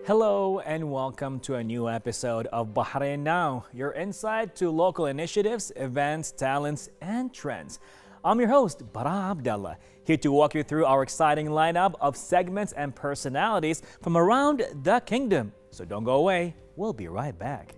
Hello and welcome to a new episode of Bahrain Now, your insight to local initiatives, events, talents, and trends. I'm your host, Bara Abdallah, here to walk you through our exciting lineup of segments and personalities from around the kingdom. So don't go away, we'll be right back.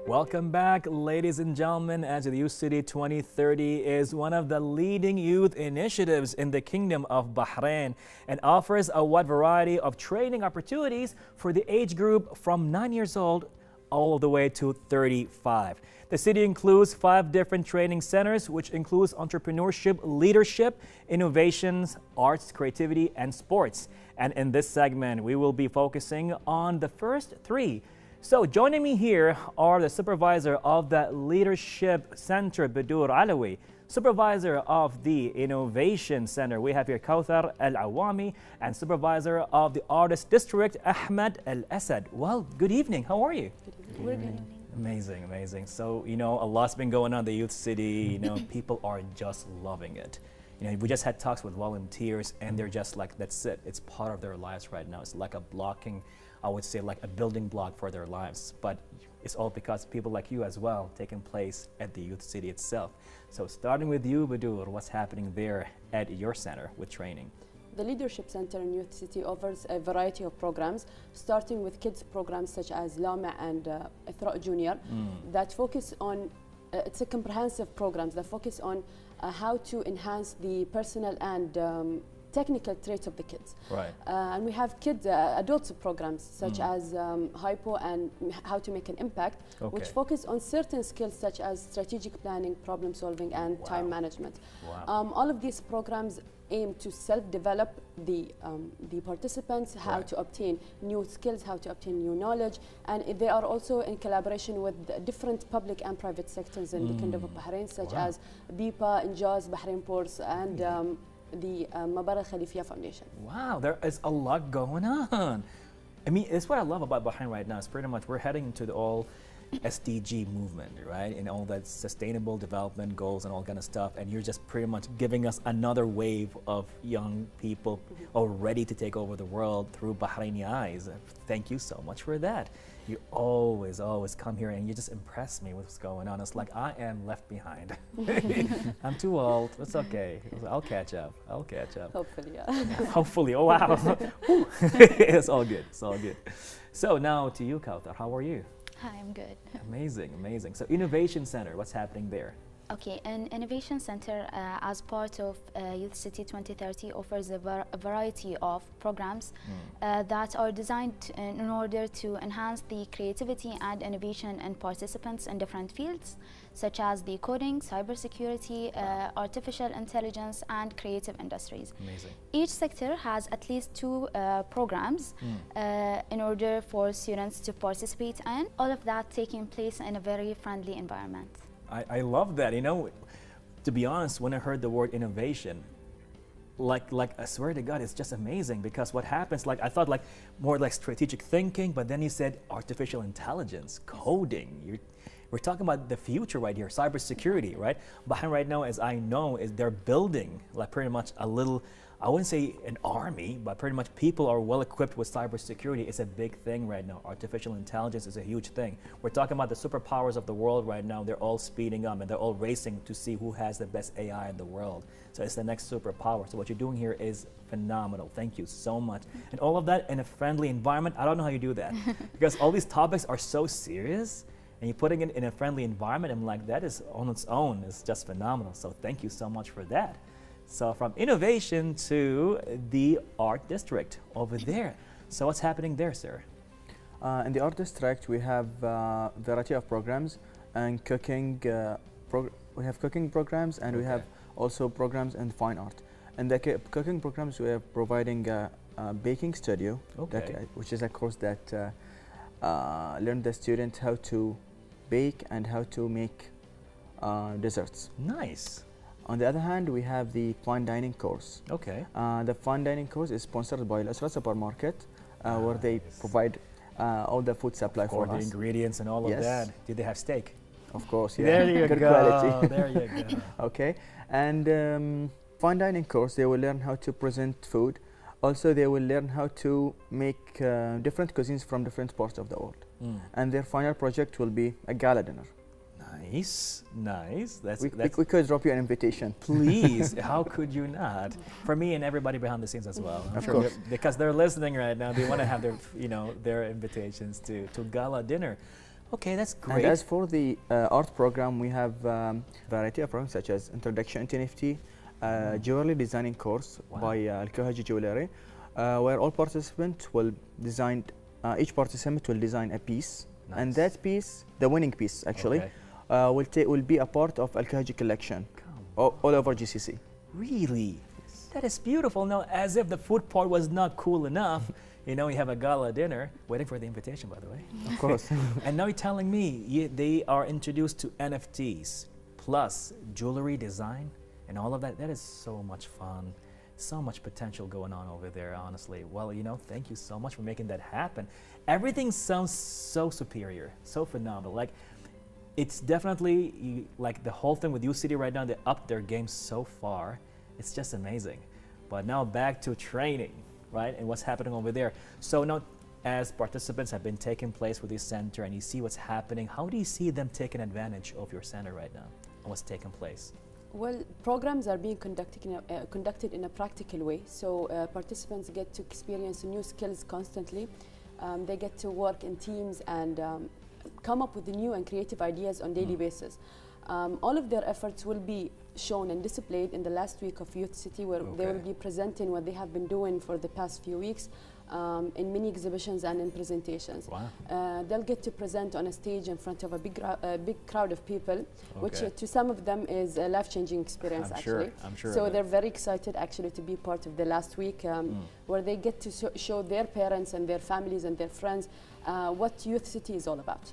Welcome back, ladies and gentlemen, as the Youth City 2030 is one of the leading youth initiatives in the Kingdom of Bahrain and offers a wide variety of training opportunities for the age group from 9 years old all the way to 35. The city includes 5 different training centers, which includes entrepreneurship, leadership, innovations, arts, creativity, and sports. And in this segment, we will be focusing on the first 3. So joining me here are the supervisor of the Leadership Center, Badur Alawi, supervisor of the Innovation Center. We have here Kauthar Al-Awami, and supervisor of the Artist District, Ahmed Al-Asad. Well, good evening. How are you? Good evening. Amazing, amazing. So, a lot's been going on in the Youth City. People are just loving it. We just had talks with volunteers, and they're just like, that's it. It's part of their lives right now. It's like a blocking, I would say, like a building block for their lives. But it's all because people like you as well taking place at the Youth City itself. So starting with you, Badur, what's happening there at your center with training? The Leadership Center in Youth City offers a variety of programs, starting with kids programs such as Lama and Ithra Junior, that focus on, it's a comprehensive programs that focus on how to enhance the personal and technical traits of the kids. Right. And we have adults programs such as Hypo and How to Make an Impact, which focus on certain skills such as strategic planning, problem solving, and time management. Wow. All of these programs aim to self-develop the participants, how to obtain new skills, how to obtain new knowledge, and they are also in collaboration with different public and private sectors in the Kingdom of Bahrain, such as BIPA, Injaz, Bahrain Ports, and the Mubarak Khalifiya Foundation. Wow, there is a lot going on. I mean, it's what I love about Bahrain right now. It's pretty much we're heading into the all SDG movement, right? And all that sustainable development goals and all kind of stuff. And you're just pretty much giving us another wave of young people all ready to take over the world through Bahraini eyes. Thank you so much for that. You always come here and you just impress me with what's going on. It's like I am left behind. I'm too old. It's okay. I'll catch up. I'll catch up. Hopefully, yeah. Hopefully. Oh, wow. It's all good. It's all good. So now to you, Kauthar. How are you? Hi, I'm good. Amazing, amazing. So Innovation Center, what's happening there? Okay, an Innovation Center as part of Youth City 2030 offers a variety of programs that are designed in order to enhance the creativity and innovation in participants in different fields, such as the coding, cybersecurity, artificial intelligence, and creative industries. Amazing. Each sector has at least 2 programs in order for students to participate in, all of that taking place in a very friendly environment. I love that. To be honest, when I heard the word innovation, like I swear to God, it's just amazing because what happens, I thought more like strategic thinking, but then you said artificial intelligence, coding. We're talking about the future right here, cybersecurity, right? Bahrain right now, as I know, is they're building pretty much a little, I wouldn't say an army, but pretty much people are well equipped with cybersecurity. It's a big thing right now. Artificial intelligence is a huge thing. We're talking about the superpowers of the world right now. They're all speeding up and they're all racing to see who has the best AI in the world. So it's the next superpower. So what you're doing here is phenomenal. Thank you so much. And all of that in a friendly environment. I don't know how you do that because all these topics are so serious. And you're putting it in a friendly environment, and that is on its own is just phenomenal. So thank you so much for that. So from innovation to the art district over there. So what's happening there, sir? In the art district, we have a variety of programs and cooking. We have cooking programs, and we have also programs in fine art. In the cooking programs, we are providing a baking studio, which is a course that learn the student how to bake and how to make desserts. Nice. On the other hand, we have the fine dining course. Okay. The fine dining course is sponsored by Al Usra Supermarket, where they provide all the food supply for the us. ingredients and all of that. Did they have steak? Of course, yeah. There you Good go. quality. There you go. Okay, and fine dining course, they will learn how to present food. Also, they will learn how to make different cuisines from different parts of the world. And their final project will be a gala dinner. Nice, nice. We could drop you an invitation. Please, how could you not? For me and everybody behind the scenes as well. I'm of sure course. because they're listening right now, they want to have their, their invitations to gala dinner. Okay, that's great. And as for the art program, we have variety of programs such as Introduction to NFT, jewelry designing course by Al-Kuhaji Jewelry, where all participants will design, each participant will design a piece. Nice. And that piece, the winning piece actually, will be a part of Al-Kuhaji collection all over GCC. Really? Yes. That is beautiful. Now, as if the food part was not cool enough, you have a gala dinner, waiting for the invitation, by the way. Of course. And now you're telling me they are introduced to NFTs plus jewelry design and all of that. That is so much fun. So much potential going on over there, honestly. Well, thank you so much for making that happen. Everything sounds so superior, so phenomenal. Like, it's definitely, like the whole thing with UCity right now, they upped their game so far. It's just amazing. But now back to training, right? And what's happening over there. So now, as participants have been taking place with this center and you see what's happening, how do you see them taking advantage of your center right now and what's taking place? Well, programs are being conducted in a practical way, so participants get to experience new skills constantly. They get to work in teams and come up with new and creative ideas on a daily basis. All of their efforts will be shown and displayed in the last week of Youth City, where they will be presenting what they have been doing for the past few weeks in mini exhibitions and in presentations. Wow. They'll get to present on a stage in front of a big crowd of people, which to some of them is a life-changing experience. I'm sure. So they're very excited actually to be part of the last week, where they get to show their parents and their families and their friends what Youth City is all about.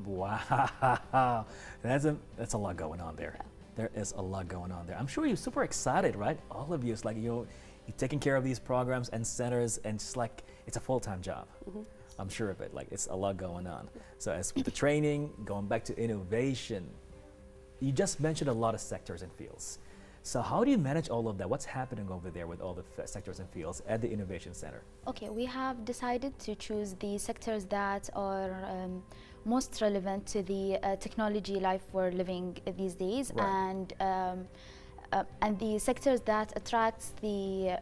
Wow, that's a lot going on there. Yeah. There is a lot going on there. I'm sure you're super excited, right? All of you, it's like you're taking care of these programs and centers, and just like it's a full-time job. I'm sure of it. Like, it's a lot going on. So as with the training, going back to innovation, you just mentioned a lot of sectors and fields. So how do you manage all of that? What's happening over there with all the sectors and fields at the Innovation Center? Okay, we have decided to choose the sectors that are most relevant to the technology life we're living these days, and the sectors that attracts the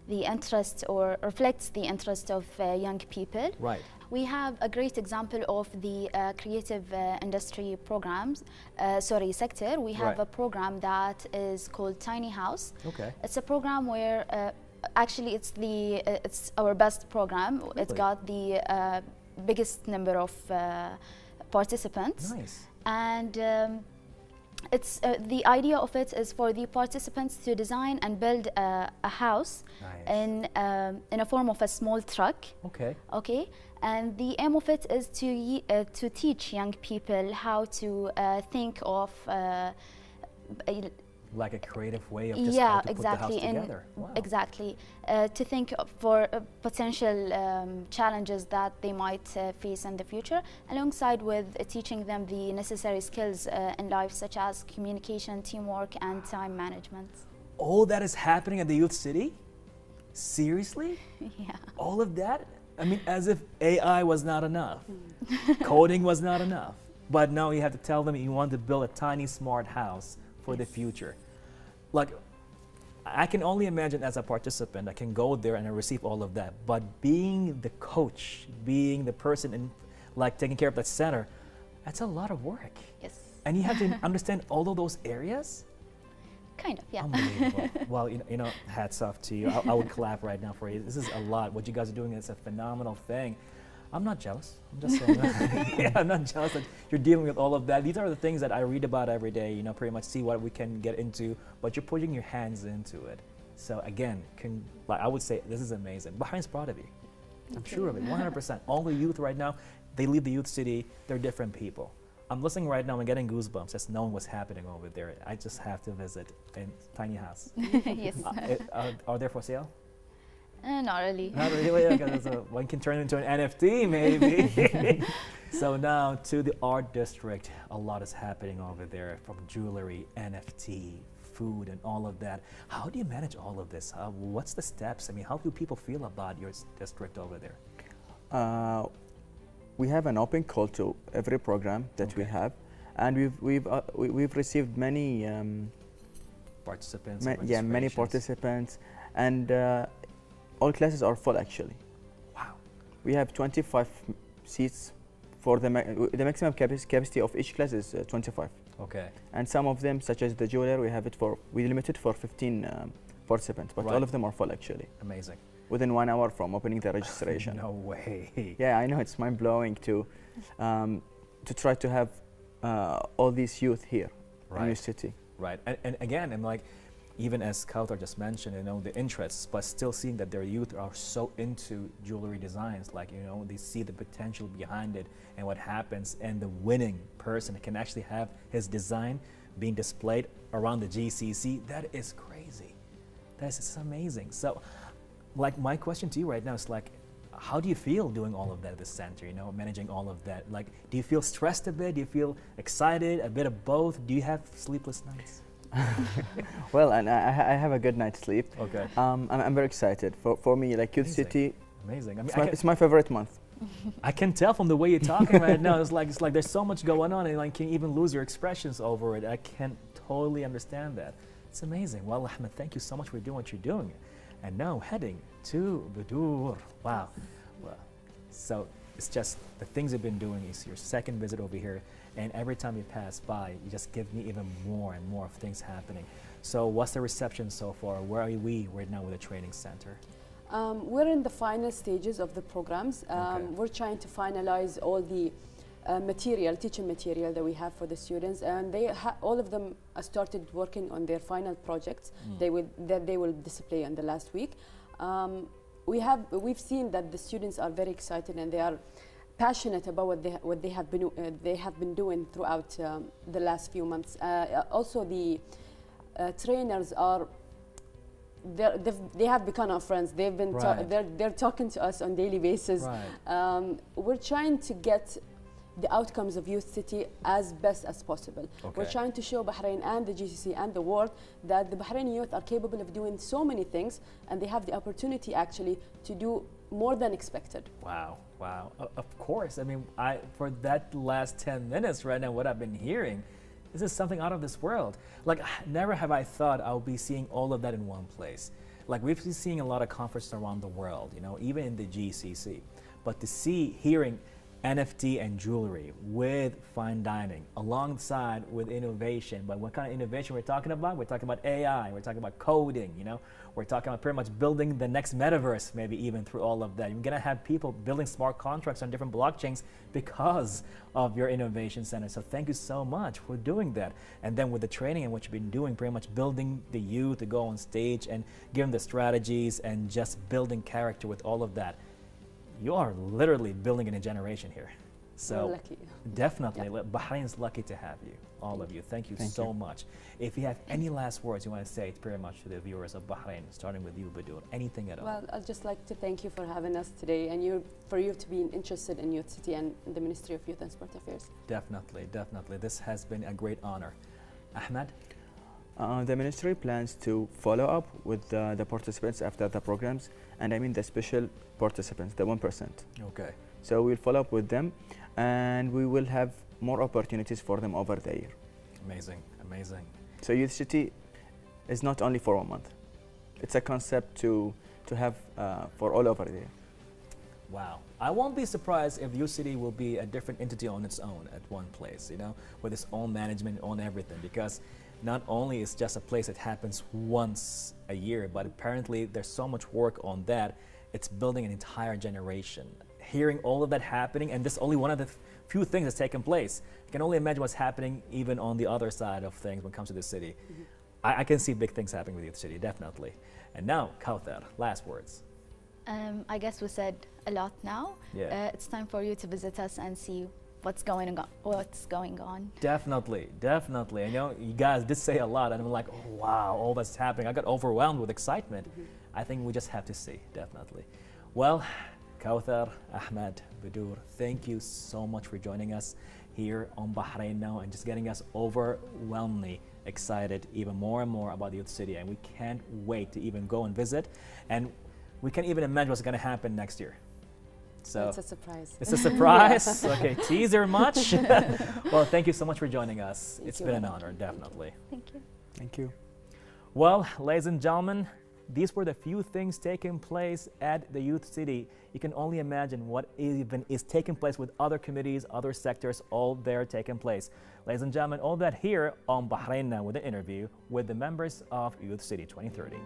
interest or reflects the interest of young people. Right. We have a great example of the creative industry programs, sector. We have a program that is called Tiny House. Okay. It's a program where actually it's our best program. Really? It's got the biggest number of participants. Nice. And it's the idea of it is for the participants to design and build a house in a form of a small truck. Okay. Okay. And the aim of it is to teach young people how to think of like a creative way of just how to put the house together. Wow. Exactly. To think for potential challenges that they might face in the future, alongside with teaching them the necessary skills in life, such as communication, teamwork, and time management. All that is happening at the Youth City? Seriously? Yeah. All of that? I mean, as if AI was not enough. Coding was not enough. But now you have to tell them you want to build a tiny smart house for the future. Like, I can only imagine as a participant, I can go there and I receive all of that. But being the coach, being the person in, like, taking care of that center, that's a lot of work. Yes. And you have to understand all of those areas? Kind of, yeah. Unbelievable. Well, you know, hats off to you. I would clap right now for you. This is a lot. What you guys are doing is a phenomenal thing. I'm not jealous. I'm just saying that. Yeah, I'm not jealous that you're dealing with all of that. These are the things that I read about every day, you know, pretty much see what we can get into, but you're putting your hands into it. So again, like I would say, this is amazing. Bahrain's proud of you. I'm sure of it, 100%. All the youth right now, they leave the Youth City, they're different people. I'm listening right now and getting goosebumps just knowing what's happening over there. I just have to visit in Tiny House. Yes. Are they for sale? Not really. Not really. One can turn into an NFT maybe. So now to the art district, a lot is happening over there, from jewelry, NFT, food, and all of that. How do you manage all of this? What's the steps? I mean, how do people feel about your district over there? We have an open call to every program that we have, and we've received many participants. Many participants, and all classes are full actually. Wow. We have 25 seats. For the maximum capacity of each class is 25. Okay. And some of them, such as the jeweler, we limit it for 15 participants, but all of them are full actually. Amazing. Within 1 hour from opening the registration. No way. Yeah, I know, it's mind blowing to try to have all these youth here in your city. Right. And again, I'm like, even as Kautar just mentioned, you know, the interests, but still seeing that their youth are so into jewelry designs, like, you know, they see the potential behind it and what happens, and the winning person can actually have his design being displayed around the GCC. That is crazy. That is amazing. So, like, my question to you right now is like, how do you feel doing all of that at the center, you know, managing all of that? Like, do you feel stressed a bit? Do you feel excited? A bit of both? Do you have sleepless nights? Well, and I have a good night's sleep. Okay. I'm very excited. For me, like Youth City, amazing. I mean, it's my favorite month. I can tell from the way you're talking right now. It's like there's so much going on, and like can even lose your expressions over it. I can totally understand that. It's amazing. Well, Ahmed, thank you so much for doing what you're doing. And now heading to Budur. Wow. Well, so it's just the things you've been doing. Is your second visit over here. And every time you pass by, you just give me even more and more of things happening. So what's the reception so far? Where are we right now with the training center? We're in the final stages of the programs. We're trying to finalize all the teaching material that we have for the students, and all of them started working on their final projects that they will display in the last week. We've seen that the students are very excited, and they are passionate about what they have been doing throughout the last few months. Also, the trainers are they have become our friends. They've been they're talking to us on daily basis. Right. We're trying to get the outcomes of Youth City as best as possible. Okay. We're trying to show Bahrain and the GCC and the world that the Bahraini youth are capable of doing so many things, and they have the opportunity actually to do more than expected. Wow, wow. Of course. I mean, for that last 10 minutes right now, what I've been hearing, this is something out of this world. Like, never have I thought I'll be seeing all of that in one place. Like, we've been seeing a lot of conferences around the world, you know, even in the GCC. But to see, hearing NFT and jewelry with fine dining alongside with innovation. But what kind of innovation we're talking about? We're talking about AI, we're talking about coding, you know, we're talking about pretty much building the next metaverse, maybe even through all of that. You're gonna have people building smart contracts on different blockchains because of your innovation center. So thank you so much for doing that. And then with the training and what you've been doing, pretty much building the youth to go on stage and give them the strategies and just building character with all of that. You are literally building in a generation here. So lucky. Definitely, Bahrain is lucky to have you, all of you. Thank you so much. If you have any last words you want to say, it's pretty much to the viewers of Bahrain, starting with you, Budur, anything at all. Well, I'd just like to thank you for having us today, and for you to be interested in Youth City and the Ministry of Youth and Sport Affairs. Definitely, definitely. This has been a great honor. Ahmed? The ministry plans to follow up with the participants after the programs, and I mean the special participants, the 1%. Okay. So we'll follow up with them, and we will have more opportunities for them over the year. Amazing, amazing. So Youth City is not only for 1 month. It's a concept to have for all over the year. Wow. I won't be surprised if Youth City will be a different entity on its own at one place, you know, with its own management, own everything, because not only is just a place that happens once a year, but apparently there's so much work on that. It's building an entire generation. Hearing all of that happening, and this is only one of the few things that's taken place. You can only imagine what's happening even on the other side of things when it comes to this city. I can see big things happening with Youth City, definitely. And now, Kautar, last words. I guess we said a lot now. Yeah. It's time for you to visit us and see what's going on. Definitely, definitely. I know you guys did say a lot, and I'm like, oh, wow, all that's happening. I got overwhelmed with excitement. I think we just have to see, definitely. Well, Kawthar, Ahmed, Badur, thank you so much for joining us here on Bahrain Now and just getting us overwhelmingly excited even more and more about the Youth City. And we can't wait to even go and visit. And we can't even imagine what's going to happen next year. So it's a surprise. It's a surprise. Okay, teaser much? Well, thank you so much for joining us. It's been an honor, definitely. Thank you. Thank you. Well, ladies and gentlemen, these were the few things taking place at the Youth City. You can only imagine what even is taking place with other committees, other sectors, all there taking place. Ladies and gentlemen, all that here on Bahrain Now with an interview with the members of Youth City 2030.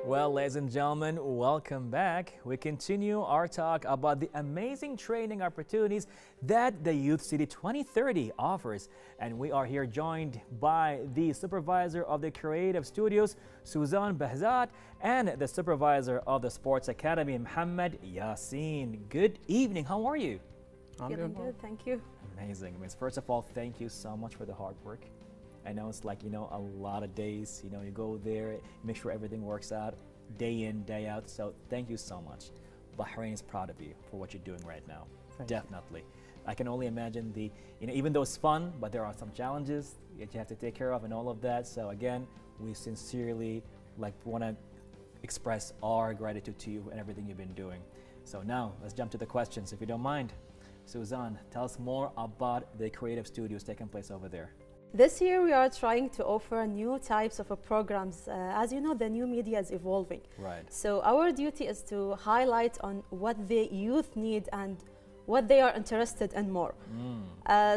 Well, ladies and gentlemen, welcome back. We continue our talk about the amazing training opportunities that the Youth City 2030 offers. And we are here joined by the supervisor of the Creative Studios, Suzanne Behzat, and the supervisor of the Sports Academy, Mohammed Yassin. Good evening. How are you? I'm doing good, thank you. Amazing. First of all, thank you so much for the hard work. I know it's like, a lot of days, you go there, make sure everything works out day in, day out. So thank you so much. Bahrain is proud of you for what you're doing right now. Definitely. I can only imagine even though it's fun, but there are some challenges that you have to take care of and all of that. So again, we sincerely want to express our gratitude to you and everything you've been doing. So now let's jump to the questions, if you don't mind. Suzanne, tell us more about the creative studios taking place over there. This year we are trying to offer new types of programs. As you know, the new media is evolving. Right. So our duty is to highlight on what the youth need and what they are interested in more.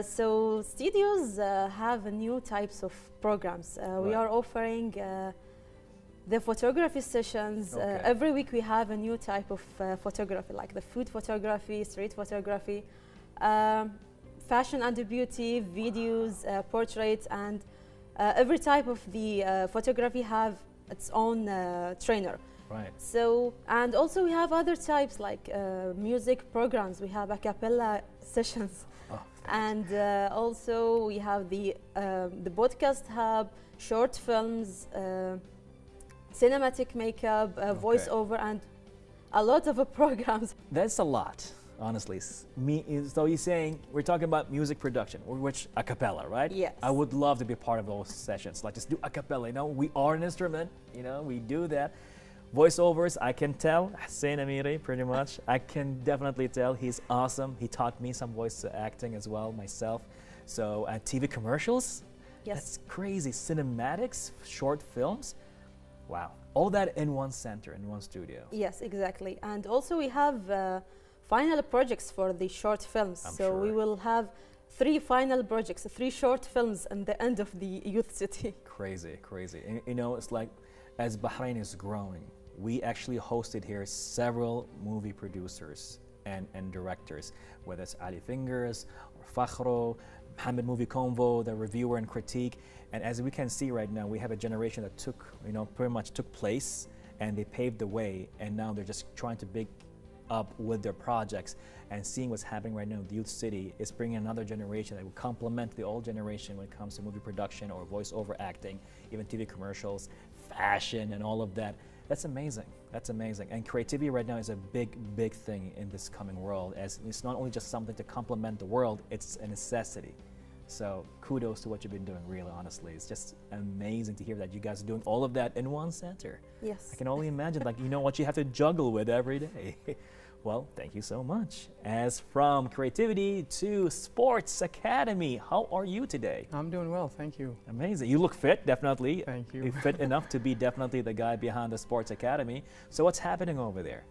So studios have new types of programs. We are offering the photography sessions. Every week we have a new type of photography, like the food photography, street photography, fashion and beauty, videos, portraits, and every type of the photography have its own trainer. Right. So, and also we have other types like music programs. We have a cappella sessions, and also we have the podcast hub, short films, cinematic makeup, voiceover, and a lot of programs. That's a lot. Honestly, so you're saying we're talking about music production, which a cappella, right? Yes. I would love to be part of those sessions. Like just do a cappella. We are an instrument. We do that. Voiceovers, I can tell. Hussein Amiri, pretty much. I can definitely tell he's awesome. He taught me some voice acting as well myself. So TV commercials. Yes. That's crazy. Cinematics, short films. Wow. All that in one center, in one studio. Yes, exactly. And also we have final projects for the short films. So we will have 3 final projects, 3 short films in the end of the Youth City. Crazy, crazy. And, it's like as Bahrain is growing, we actually hosted here several movie producers and directors, whether it's Ali Fingers or Fakhro, Mohammed Movie Convo, the reviewer and critique. And as we can see right now, we have a generation that pretty much took place and they paved the way, and now they're just trying to big up with their projects, and seeing what's happening right now in the Youth City is bringing another generation that will complement the old generation when it comes to movie production or voiceover acting, even TV commercials, fashion, and all of that. That's amazing. That's amazing. And creativity right now is a big, big thing in this coming world, as it's not only just something to complement the world, it's a necessity. So kudos to what you've been doing, really, honestly. It's just amazing to hear that you guys are doing all of that in one center. Yes. I can only imagine, what you have to juggle with every day. Well, thank you so much. As from creativity to Sports Academy, how are you today? I'm doing well, thank you. Amazing. You look fit, definitely. Thank you. You're fit enough to be definitely the guy behind the Sports Academy. So what's happening over there?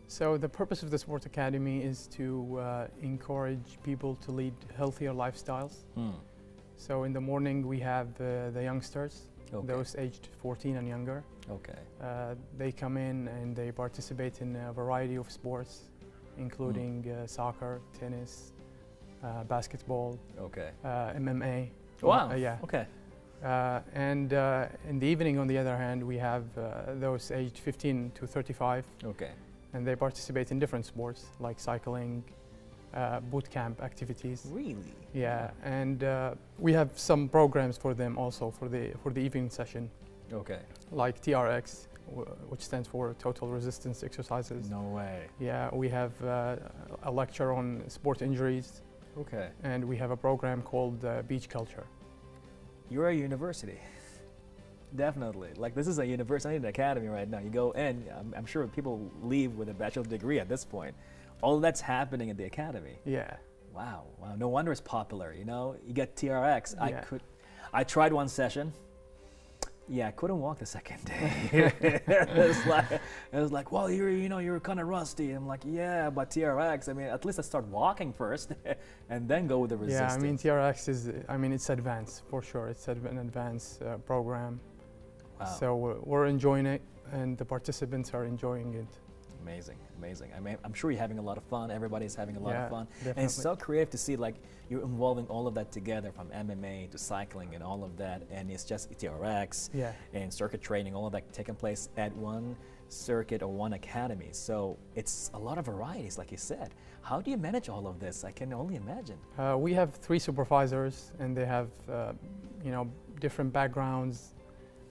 So the purpose of the Sports Academy is to encourage people to lead healthier lifestyles. So in the morning we have the youngsters Okay. those aged 14 and younger. Okay. They come in and they participate in a variety of sports, including soccer, tennis, basketball, Okay. MMA. Wow. Yeah. Okay. And in the evening, on the other hand, we have those aged 15 to 35, Okay. and they participate in different sports like cycling, boot camp activities. Really? Yeah, and we have some programs for them also for the evening session, Okay. like TRX, which stands for Total Resistance Exercises. No way. Yeah, we have a lecture on sport injuries, Okay. and we have a program called Beach Culture. You're a university. Definitely. Like, this is a university, an academy right now. You go in, I'm sure people leave with a bachelor's degree at this point. All that's happening at the academy. Yeah. Wow. Wow. No wonder it's popular. You know, you get TRX. Yeah. I tried one session. Yeah, I couldn't walk the second day. it was like, well, you're kind of rusty. I'm like, yeah, but TRX, I mean, at least I start walking first and then go with the resistance. Yeah, I mean, TRX is, it's advanced for sure. It's an advanced program. Wow. So we're enjoying it, and the participants are enjoying it. Amazing, amazing. I mean, I'm sure you're having a lot of fun. Everybody's having a lot of fun. Definitely. And it's so creative to see, like, you're involving all of that together, from MMA to cycling and all of that. And it's just TRX Yeah. and circuit training, all of that taking place at one circuit or one academy. So it's a lot of varieties, like you said. How do you manage all of this? I can only imagine. We have 3 supervisors, and they have, different backgrounds.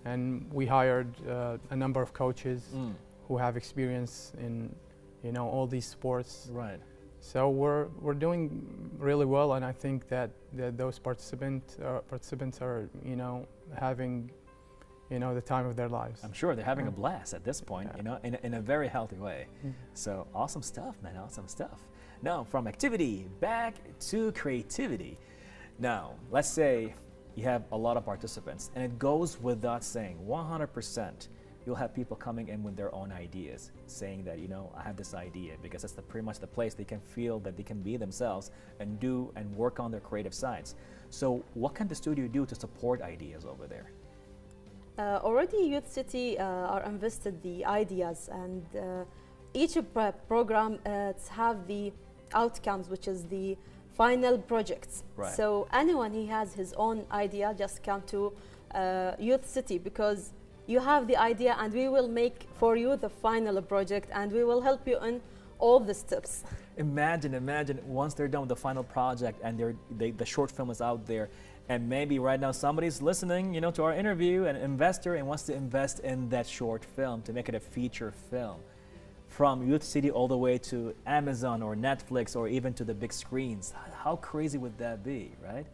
And we hired a number of coaches who have experience in, all these sports. Right. So we're doing really well, and I think that those participants are, having, the time of their lives. I'm sure they're having a blast at this point, Yeah. in a very healthy way. So awesome stuff, man, awesome stuff. Now, from activity back to creativity. Now, let's say you have a lot of participants, and it goes without saying, 100%, you'll have people coming in with their own ideas, saying that, I have this idea, because that's pretty much the place they can feel that they can be themselves and do and work on their creative sides. So what can the studio do to support ideas over there? Already Youth City are invested the ideas, and each program have the outcomes, which is the final projects. Right. So anyone who has his own idea, just come to Youth City, because you have the idea and we will make for you the final project, and we will help you in all the steps. Imagine once they're done with the final project and the short film is out there, and maybe right now somebody's listening, to our interview, an investor, and wants to invest in that short film to make it a feature film. From Youth City all the way to Amazon or Netflix or even to the big screens. How crazy would that be, right?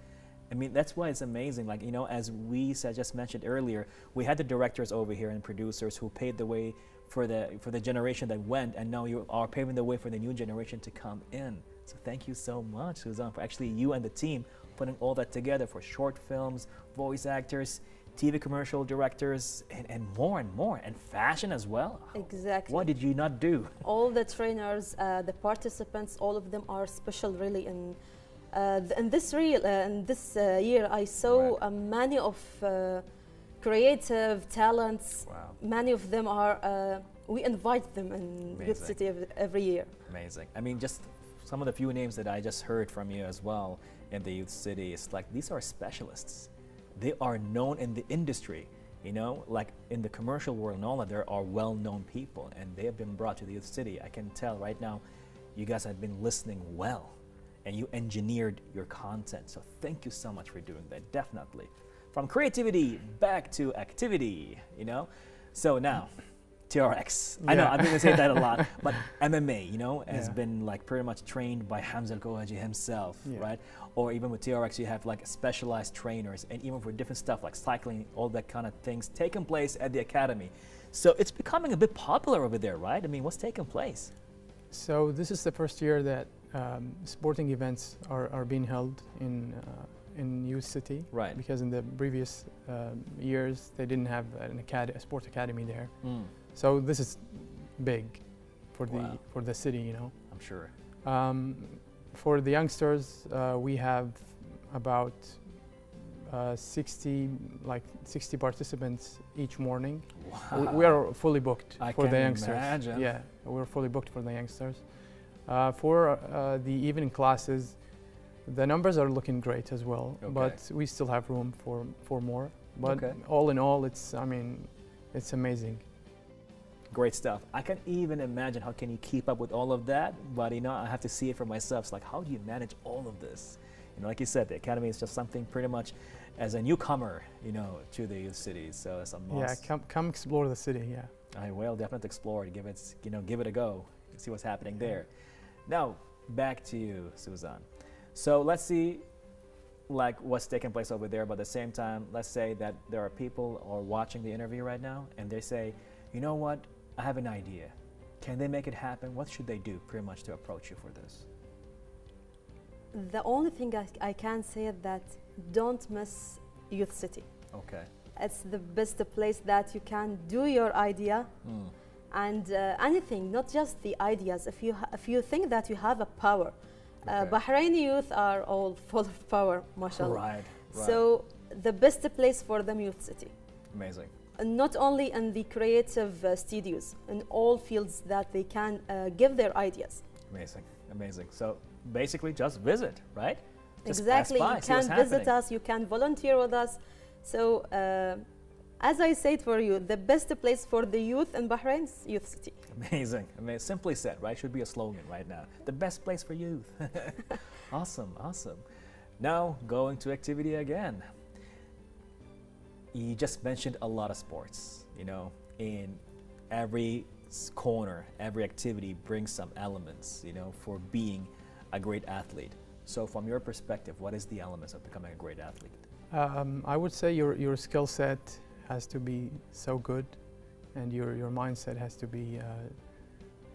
I mean, that's why it's amazing. Like, as we just mentioned earlier, we had the directors over here and producers who paved the way for the generation that went, and now you are paving the way for the new generation to come in. So thank you so much, Suzanne, for actually you and the team putting all that together for short films, voice actors, TV commercial directors, and more, and fashion as well. Exactly. What did you not do? All the trainers, the participants, all of them are special, really. In this year, I saw many of creative talents. Wow. Many of them are. We invite them in Youth City every year. Amazing. I mean, just some of the few names that I just heard from you as well in the Youth City. It's like these are specialists. They are known in the industry, like in the commercial world and all that. There are well-known people, and they have been brought to the Youth City. I can tell right now, you guys have been listening well, and you engineered your content. So thank you so much for doing that. Definitely, from creativity back to activity. So now, TRX. I know I'm going to say that a lot, but MMA, has been like pretty much trained by Hamza Al-Kohaji himself, right? Or even with TRX, you have like specialized trainers, and even for different stuff like cycling, all that kind of things taking place at the academy. So it's becoming a bit popular over there, right? I mean, what's taking place? So this is the first year that sporting events are being held in Youth City, right? Because in the previous years they didn't have a sport academy there. So this is big for the city, I'm sure. For the youngsters, we have about 60 participants each morning. Wow. We are fully booked I for the can youngsters. imagine. Yeah, we're fully booked for the youngsters. For the evening classes, the numbers are looking great as well, Okay. but we still have room for more. But Okay. all in all, it's amazing. Great stuff. I can even imagine how can you keep up with all of that, but you know, I have to see it for myself. It's like, how do you manage all of this? You know, like you said, the academy is just something pretty much as a newcomer, you know, to the youth cities. So it's a must. Yeah, come explore the city. Yeah. I will definitely explore it. Give it a go. See what's happening there. Now, back to you, Suzanne. So let's see, like what's taking place over there. But at the same time, let's say that there are people who are watching the interview right now, and they say, you know what? I have an idea. Can they make it happen? What should they do, pretty much, to approach you for this? The only thing I can say is that don't miss Youth City. Okay. It's the best place that you can do your idea and anything, not just the ideas. If you think that you have a power, Okay. Bahraini youth are all full of power, mashallah. Right. So the best place for them, Youth City. Amazing. And not only in the creative studios, in all fields that they can give their ideas. Amazing. Amazing. So basically, just visit, right? Just Exactly. pass by, You see what's can visit happening. us. You can volunteer with us. So, as I said for you, the best place for the youth in Bahrain is Youth City. Amazing. Amazing. Simply said, right? Should be a slogan right now. The best place for youth. Awesome. Awesome. Now, going to activity again. You just mentioned a lot of sports. You know, in every corner, every activity brings some elements, you know, for being a great athlete. So from your perspective, what is the elements of becoming a great athlete? I would say your skill set has to be so good, and your mindset has to be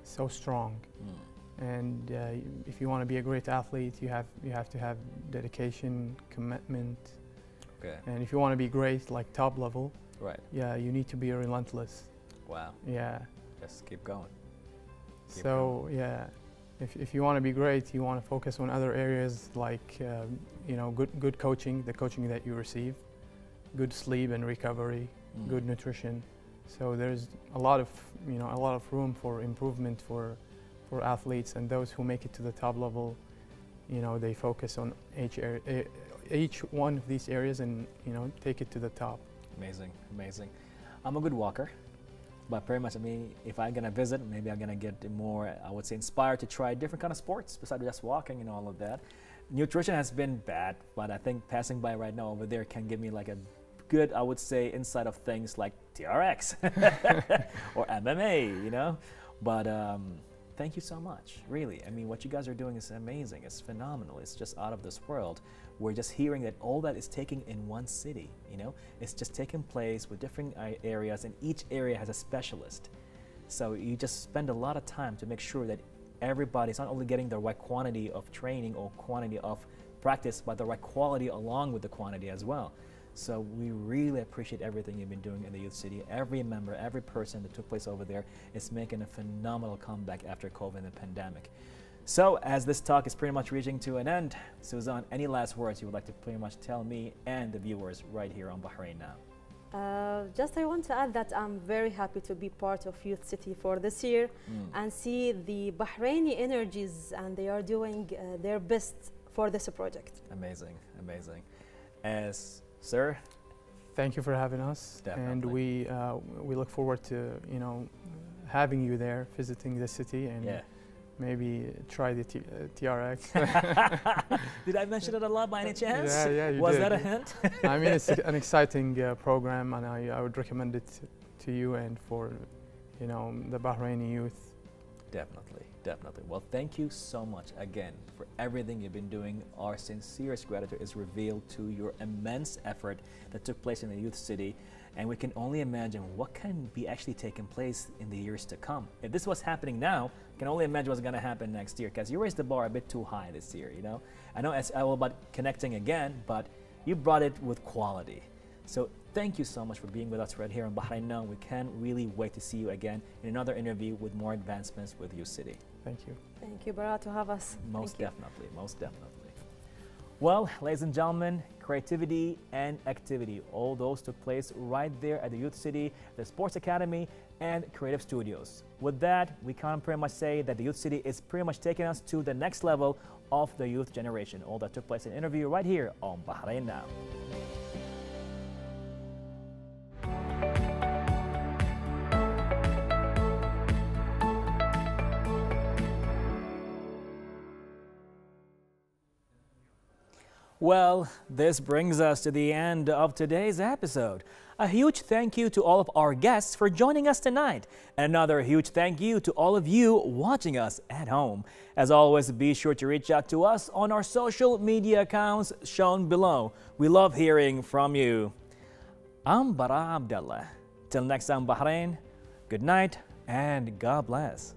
so strong. And if you want to be a great athlete, you have to have dedication, commitment. Okay. And if you want to be great, like top level, Right. yeah, you need to be relentless. Wow. Yeah. Just keep going. Keep So yeah, if you want to be great, you want to focus on other areas like you know, good coaching, the coaching that you receive, good sleep and recovery, good nutrition. So there's a lot of room for improvement for athletes, and those who make it to the top level, you know, they focus on each one of these areas and, you know, take it to the top. Amazing, amazing. I'm a good walker, but pretty much, I mean, if I'm gonna visit, maybe I'm gonna get more, I would say, inspired to try different kind of sports besides just walking and all of that. Nutrition has been bad, but I think passing by right now over there can give me like a good, I would say, insight of things like TRX or MMA, you know. But thank you so much, really. I mean, what you guys are doing is amazing. It's phenomenal. It's just out of this world. We're just hearing that all that is taking in one city, you know. It's just taking place with different areas, and each area has a specialist. So you just spend a lot of time to make sure that everybody's not only getting the right quantity of training or quantity of practice, but the right quality along with the quantity as well. So we really appreciate everything you've been doing in the Youth City. Every member, every person that took place over there is making a phenomenal comeback after COVID and the pandemic. So as this talk is pretty much reaching to an end, Suzanne, any last words you would like to pretty much tell me and the viewers right here on Bahrain Now? Just I want to add that I'm very happy to be part of Youth City for this year and see the Bahraini energies, and they are doing their best for this project. Amazing, amazing. As sir, Thank you for having us. Definitely. And we look forward to, you know, having you there, visiting the city, and maybe try the TRX. Did I mention it a lot by any chance? Yeah, you Was did. that a hint? I mean, it's an exciting program, and I would recommend it to you and for, you know, the Bahraini youth. Definitely, definitely. Well, thank you so much again for everything you've been doing. Our sincerest gratitude is revealed to your immense effort that took place in the Youth City, and we can only imagine what can be actually taking place in the years to come. If this was happening now, I can only imagine what's going to happen next year, because you raised the bar a bit too high this year, you know? I know it's all about connecting again, but you brought it with quality. So thank you so much for being with us right here in Bahrain Now. We can't really wait to see you again in another interview with more advancements with Youth City. Thank you. Thank you, Bara, to have us. Most definitely, most definitely. Well, ladies and gentlemen, creativity and activity, all those took place right there at the Youth City, the Sports Academy, and Creative Studios. With that, we can pretty much say that the Youth City is pretty much taking us to the next level of the youth generation. All that took place in an interview right here on Bahrain Now. Well, this brings us to the end of today's episode. A huge thank you to all of our guests for joining us tonight. And another huge thank you to all of you watching us at home. As always, be sure to reach out to us on our social media accounts shown below. We love hearing from you. I'm Bara Abdullah. Till next time, Bahrain, good night and God bless.